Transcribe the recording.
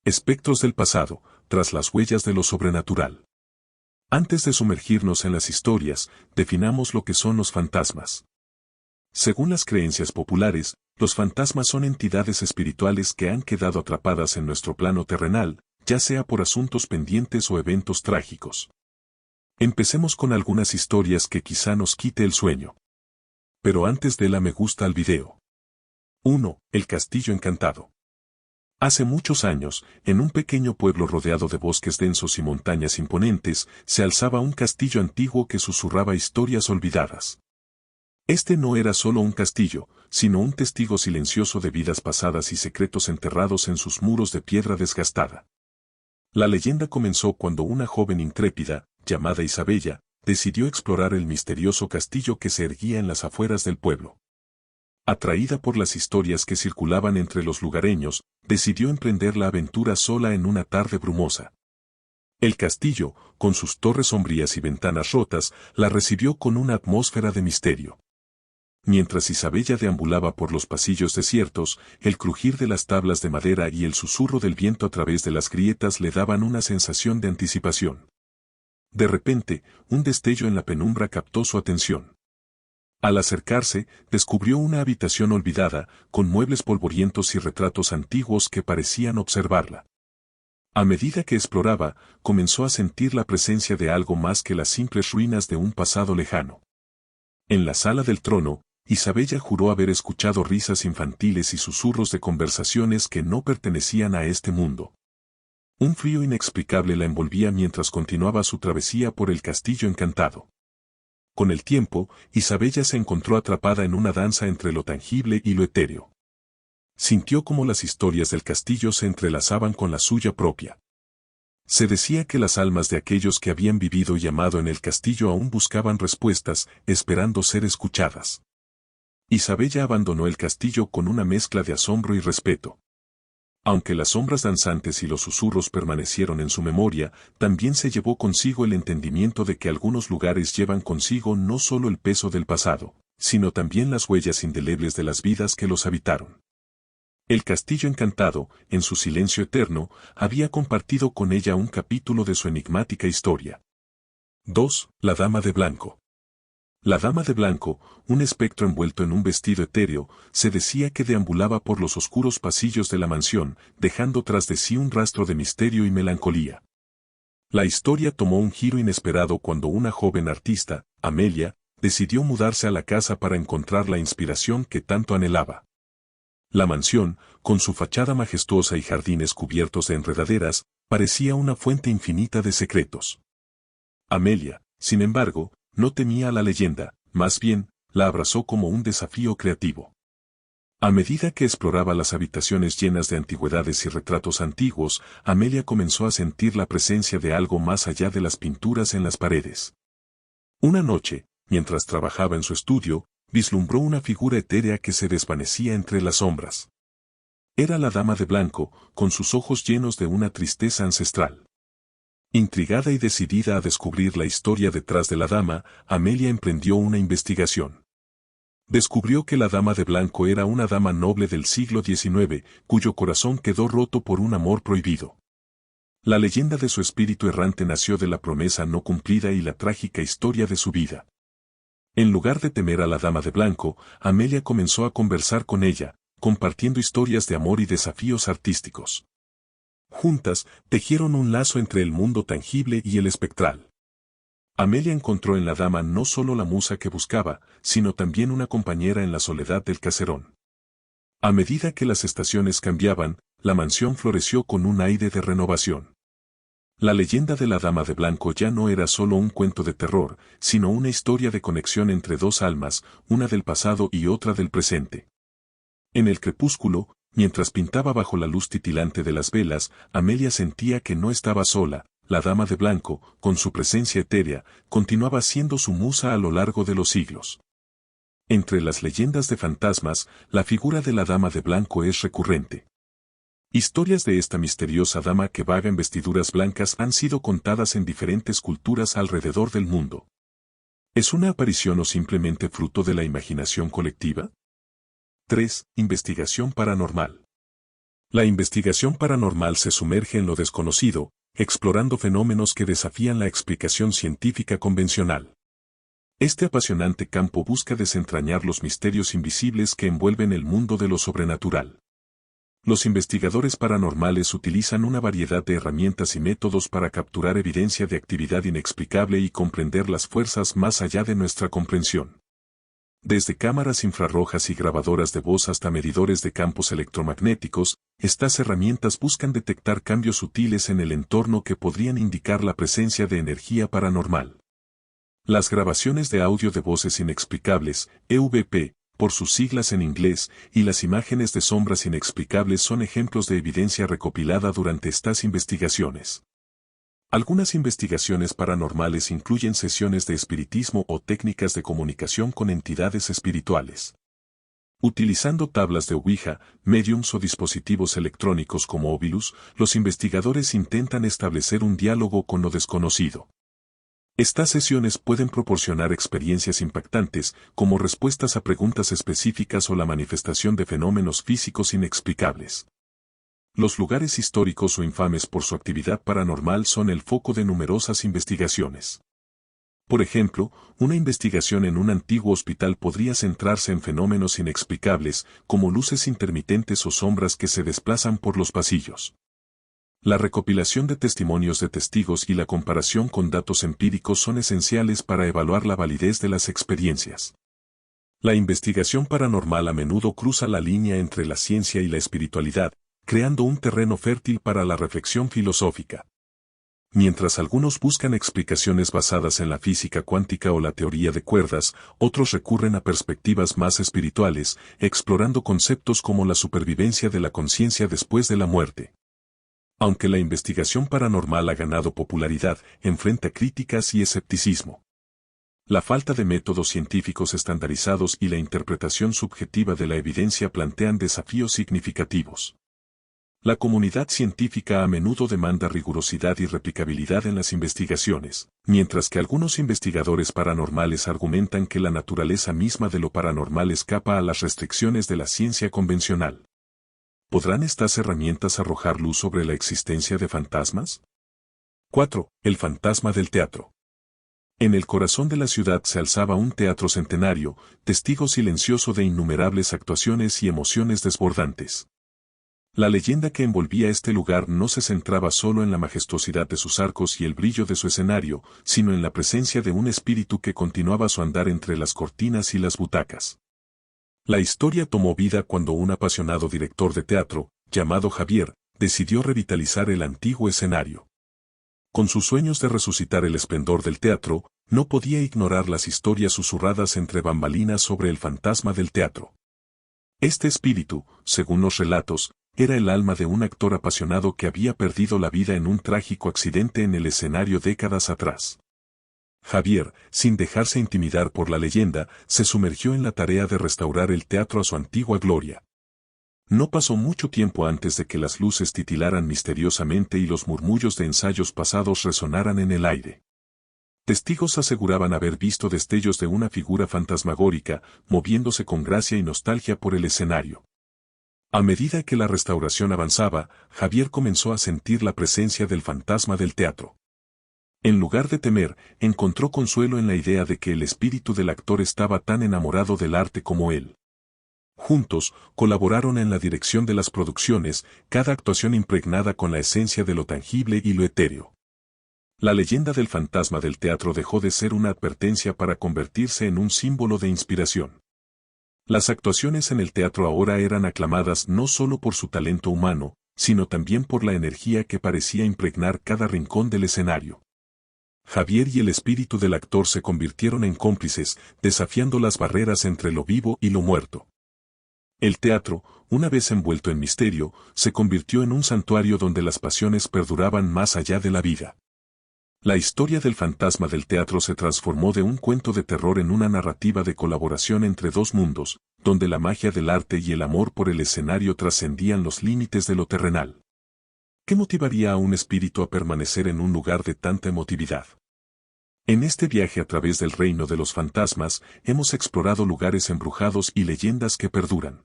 Espectros del pasado, tras las huellas de lo sobrenatural. Antes de sumergirnos en las historias, definamos lo que son los fantasmas. Según las creencias populares, los fantasmas son entidades espirituales que han quedado atrapadas en nuestro plano terrenal, ya sea por asuntos pendientes o eventos trágicos. Empecemos con algunas historias que quizá nos quite el sueño. Pero antes de la me gusta al video. 1. El Castillo Encantado. Hace muchos años, en un pequeño pueblo rodeado de bosques densos y montañas imponentes, se alzaba un castillo antiguo que susurraba historias olvidadas. Este no era solo un castillo, sino un testigo silencioso de vidas pasadas y secretos enterrados en sus muros de piedra desgastada. La leyenda comenzó cuando una joven intrépida, llamada Isabella, decidió explorar el misterioso castillo que se erguía en las afueras del pueblo. Atraída por las historias que circulaban entre los lugareños, decidió emprender la aventura sola en una tarde brumosa. El castillo, con sus torres sombrías y ventanas rotas, la recibió con una atmósfera de misterio. Mientras Isabella deambulaba por los pasillos desiertos, el crujir de las tablas de madera y el susurro del viento a través de las grietas le daban una sensación de anticipación. De repente, un destello en la penumbra captó su atención. Al acercarse, descubrió una habitación olvidada, con muebles polvorientos y retratos antiguos que parecían observarla. A medida que exploraba, comenzó a sentir la presencia de algo más que las simples ruinas de un pasado lejano. En la sala del trono, Isabella juró haber escuchado risas infantiles y susurros de conversaciones que no pertenecían a este mundo. Un frío inexplicable la envolvía mientras continuaba su travesía por el castillo encantado. Con el tiempo, Isabella se encontró atrapada en una danza entre lo tangible y lo etéreo. Sintió como las historias del castillo se entrelazaban con la suya propia. Se decía que las almas de aquellos que habían vivido y amado en el castillo aún buscaban respuestas, esperando ser escuchadas. Isabella abandonó el castillo con una mezcla de asombro y respeto. Aunque las sombras danzantes y los susurros permanecieron en su memoria, también se llevó consigo el entendimiento de que algunos lugares llevan consigo no solo el peso del pasado, sino también las huellas indelebles de las vidas que los habitaron. El castillo encantado, en su silencio eterno, había compartido con ella un capítulo de su enigmática historia. 2. La Dama de Blanco. La Dama de Blanco, un espectro envuelto en un vestido etéreo, se decía que deambulaba por los oscuros pasillos de la mansión, dejando tras de sí un rastro de misterio y melancolía. La historia tomó un giro inesperado cuando una joven artista, Amelia, decidió mudarse a la casa para encontrar la inspiración que tanto anhelaba. La mansión, con su fachada majestuosa y jardines cubiertos de enredaderas, parecía una fuente infinita de secretos. Amelia, sin embargo, no temía a la leyenda, más bien, la abrazó como un desafío creativo. A medida que exploraba las habitaciones llenas de antigüedades y retratos antiguos, Amelia comenzó a sentir la presencia de algo más allá de las pinturas en las paredes. Una noche, mientras trabajaba en su estudio, vislumbró una figura etérea que se desvanecía entre las sombras. Era la Dama de Blanco, con sus ojos llenos de una tristeza ancestral. Intrigada y decidida a descubrir la historia detrás de la dama, Amelia emprendió una investigación. Descubrió que la Dama de Blanco era una dama noble del siglo XIX, cuyo corazón quedó roto por un amor prohibido. La leyenda de su espíritu errante nació de la promesa no cumplida y la trágica historia de su vida. En lugar de temer a la Dama de Blanco, Amelia comenzó a conversar con ella, compartiendo historias de amor y desafíos artísticos. Juntas, tejieron un lazo entre el mundo tangible y el espectral. Amelia encontró en la dama no solo la musa que buscaba, sino también una compañera en la soledad del caserón. A medida que las estaciones cambiaban, la mansión floreció con un aire de renovación. La leyenda de la Dama de Blanco ya no era solo un cuento de terror, sino una historia de conexión entre dos almas, una del pasado y otra del presente. En el crepúsculo, mientras pintaba bajo la luz titilante de las velas, Amelia sentía que no estaba sola. La Dama de Blanco, con su presencia etérea, continuaba siendo su musa a lo largo de los siglos. Entre las leyendas de fantasmas, la figura de la Dama de Blanco es recurrente. Historias de esta misteriosa dama que vaga en vestiduras blancas han sido contadas en diferentes culturas alrededor del mundo. ¿Es una aparición o simplemente fruto de la imaginación colectiva? 3. Investigación paranormal. La investigación paranormal se sumerge en lo desconocido, explorando fenómenos que desafían la explicación científica convencional. Este apasionante campo busca desentrañar los misterios invisibles que envuelven el mundo de lo sobrenatural. Los investigadores paranormales utilizan una variedad de herramientas y métodos para capturar evidencia de actividad inexplicable y comprender las fuerzas más allá de nuestra comprensión. Desde cámaras infrarrojas y grabadoras de voz hasta medidores de campos electromagnéticos, estas herramientas buscan detectar cambios sutiles en el entorno que podrían indicar la presencia de energía paranormal. Las grabaciones de audio de voces inexplicables, EVP, por sus siglas en inglés, y las imágenes de sombras inexplicables son ejemplos de evidencia recopilada durante estas investigaciones. Algunas investigaciones paranormales incluyen sesiones de espiritismo o técnicas de comunicación con entidades espirituales. Utilizando tablas de Ouija, médiums o dispositivos electrónicos como Ovilus, los investigadores intentan establecer un diálogo con lo desconocido. Estas sesiones pueden proporcionar experiencias impactantes, como respuestas a preguntas específicas o la manifestación de fenómenos físicos inexplicables. Los lugares históricos o infames por su actividad paranormal son el foco de numerosas investigaciones. Por ejemplo, una investigación en un antiguo hospital podría centrarse en fenómenos inexplicables, como luces intermitentes o sombras que se desplazan por los pasillos. La recopilación de testimonios de testigos y la comparación con datos empíricos son esenciales para evaluar la validez de las experiencias. La investigación paranormal a menudo cruza la línea entre la ciencia y la espiritualidad, creando un terreno fértil para la reflexión filosófica. Mientras algunos buscan explicaciones basadas en la física cuántica o la teoría de cuerdas, otros recurren a perspectivas más espirituales, explorando conceptos como la supervivencia de la conciencia después de la muerte. Aunque la investigación paranormal ha ganado popularidad, enfrenta críticas y escepticismo. La falta de métodos científicos estandarizados y la interpretación subjetiva de la evidencia plantean desafíos significativos. La comunidad científica a menudo demanda rigurosidad y replicabilidad en las investigaciones, mientras que algunos investigadores paranormales argumentan que la naturaleza misma de lo paranormal escapa a las restricciones de la ciencia convencional. ¿Podrán estas herramientas arrojar luz sobre la existencia de fantasmas? 4. El fantasma del teatro. En el corazón de la ciudad se alzaba un teatro centenario, testigo silencioso de innumerables actuaciones y emociones desbordantes. La leyenda que envolvía este lugar no se centraba solo en la majestuosidad de sus arcos y el brillo de su escenario, sino en la presencia de un espíritu que continuaba su andar entre las cortinas y las butacas. La historia tomó vida cuando un apasionado director de teatro, llamado Javier, decidió revitalizar el antiguo escenario. Con sus sueños de resucitar el esplendor del teatro, no podía ignorar las historias susurradas entre bambalinas sobre el fantasma del teatro. Este espíritu, según los relatos, era el alma de un actor apasionado que había perdido la vida en un trágico accidente en el escenario décadas atrás. Javier, sin dejarse intimidar por la leyenda, se sumergió en la tarea de restaurar el teatro a su antigua gloria. No pasó mucho tiempo antes de que las luces titilaran misteriosamente y los murmullos de ensayos pasados resonaran en el aire. Testigos aseguraban haber visto destellos de una figura fantasmagórica, moviéndose con gracia y nostalgia por el escenario. A medida que la restauración avanzaba, Javier comenzó a sentir la presencia del fantasma del teatro. En lugar de temer, encontró consuelo en la idea de que el espíritu del actor estaba tan enamorado del arte como él. Juntos, colaboraron en la dirección de las producciones, cada actuación impregnada con la esencia de lo tangible y lo etéreo. La leyenda del fantasma del teatro dejó de ser una advertencia para convertirse en un símbolo de inspiración. Las actuaciones en el teatro ahora eran aclamadas no solo por su talento humano, sino también por la energía que parecía impregnar cada rincón del escenario. Javier y el espíritu del actor se convirtieron en cómplices, desafiando las barreras entre lo vivo y lo muerto. El teatro, una vez envuelto en misterio, se convirtió en un santuario donde las pasiones perduraban más allá de la vida. La historia del fantasma del teatro se transformó de un cuento de terror en una narrativa de colaboración entre dos mundos, donde la magia del arte y el amor por el escenario trascendían los límites de lo terrenal. ¿Qué motivaría a un espíritu a permanecer en un lugar de tanta emotividad? En este viaje a través del reino de los fantasmas, hemos explorado lugares embrujados y leyendas que perduran.